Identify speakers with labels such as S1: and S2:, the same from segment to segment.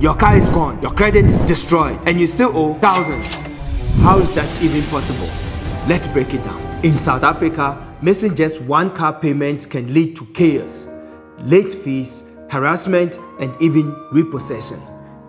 S1: your car is gone, your credit destroyed, and you still owe thousands. How is that even possible? Let's break it down. In South Africa, missing just one car payment can lead to chaos, late fees, harassment, and even repossession.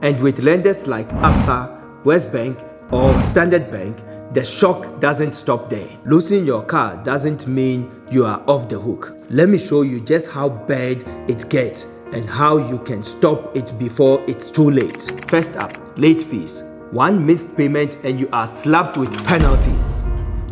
S1: And with lenders like Absa, West Bank, or Standard Bank, the shock doesn't stop there. Losing your car doesn't mean you are off the hook. Let me show you just how bad it gets and how you can stop it before it's too late. First up, late fees. One missed payment and you are slapped with penalties.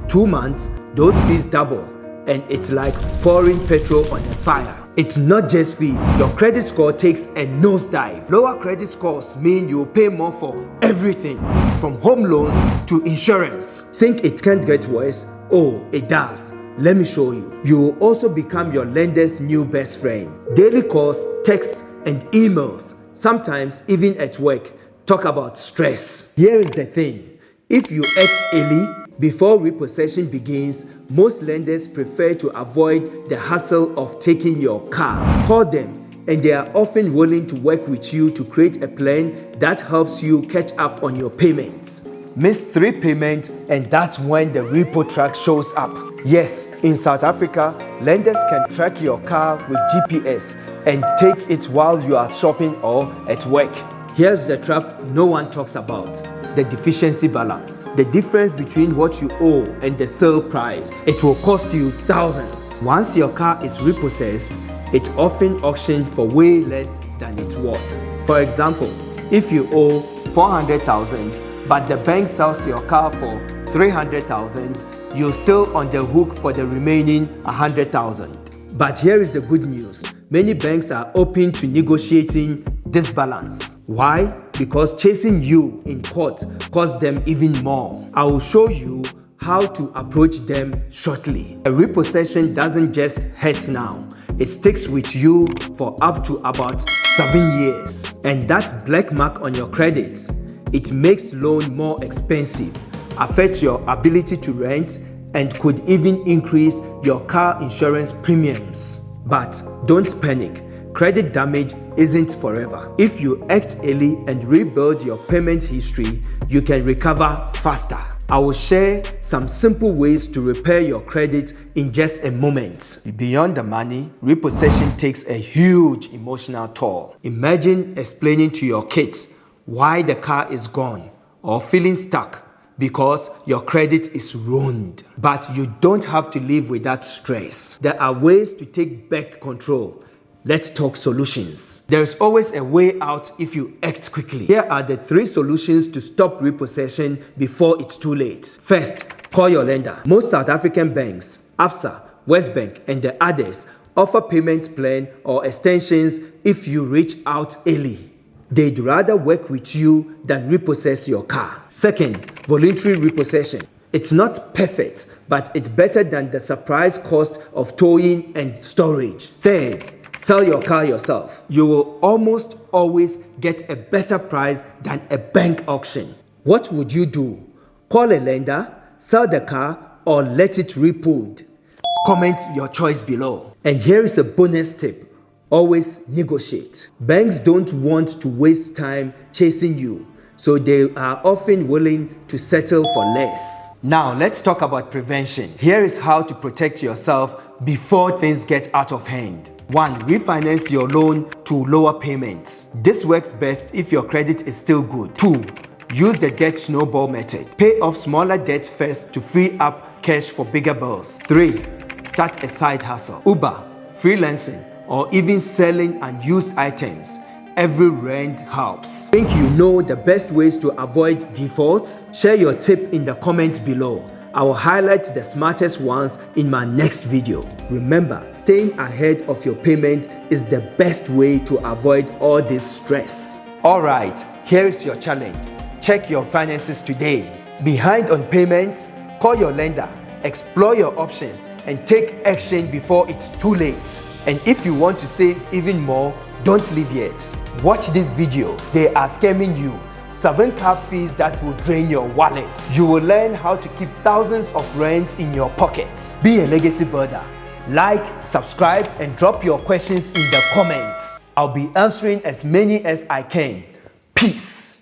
S1: 2 months, those fees double, and it's like pouring petrol on a fire. It's not just fees, your credit score takes a nosedive. Lower credit scores mean you will pay more for everything, from home loans to insurance. Think it can't get worse? Oh, it does. Let me show you. You will also become your lender's new best friend. Daily calls, texts, and emails, sometimes even at work, talk about stress. Here is the thing. If you act early, before repossession begins, most lenders prefer to avoid the hassle of taking your car. Call them, and they are often willing to work with you to create a plan that helps you catch up on your payments. Miss 3 payments, and that's when the repo track shows up. Yes, in South Africa, lenders can track your car with GPS and take it while you are shopping or at work. Here's the trap no one talks about: the deficiency balance. The difference between what you owe and the sale price. It will cost you thousands. Once your car is repossessed, it's often auctioned for way less than it's worth. For example, if you owe 400,000, but the bank sells your car for 300,000, you're still on the hook for the remaining 100,000. But here is the good news. Many banks are open to negotiating this balance. Why? Because chasing you in court costs them even more. I will show you how to approach them shortly. A repossession doesn't just hurt now. It sticks with you for up to about 7 years. And that's black mark on your credit. It makes loan more expensive, affects your ability to rent, and could even increase your car insurance premiums. But don't panic. Credit damage isn't forever. If you act early and rebuild your payment history, you can recover faster. I will share some simple ways to repair your credit in just a moment. Beyond the money, repossession takes a huge emotional toll. Imagine explaining to your kids why the car is gone, or feeling stuck because your credit is ruined. But you don't have to live with that stress. There are ways to take back control. Let's talk solutions. There is always a way out if you act quickly. Here are the 3 solutions to stop repossession before it's too late. First, call your lender. Most South African banks, Absa, West Bank, and the others offer payment plan or extensions if you reach out early. They'd rather work with you than repossess your car. Second, voluntary repossession. It's not perfect, but it's better than the surprise cost of towing and storage. Third, sell your car yourself. You will almost always get a better price than a bank auction. What would you do? Call a lender, sell the car, or let it repoed? Comment your choice below. And here is a bonus tip. Always negotiate. Banks don't want to waste time chasing you, so they are often willing to settle for less. Now let's talk about prevention. Here is how to protect yourself before things get out of hand. 1. Refinance your loan to lower payments. This works best if your credit is still good. 2. Use the debt snowball method. Pay off smaller debts first to free up cash for bigger bills. 3. Start a side hustle. Uber, freelancing, or even selling unused items. Every rent helps. Think you know the best ways to avoid defaults? Share your tip in the comments below. I will highlight the smartest ones in my next video. Remember, staying ahead of your payment is the best way to avoid all this stress. Alright, here is your challenge. Check your finances today. Behind on payments? Call your lender, explore your options, and take action before it's too late. And if you want to save even more, don't leave yet. Watch this video. They are scamming you. 7 car fees that will drain your wallet. You will learn how to keep thousands of rands in your pocket. Be a legacy builder. Like, subscribe, and drop your questions in the comments. I'll be answering as many as I can. Peace.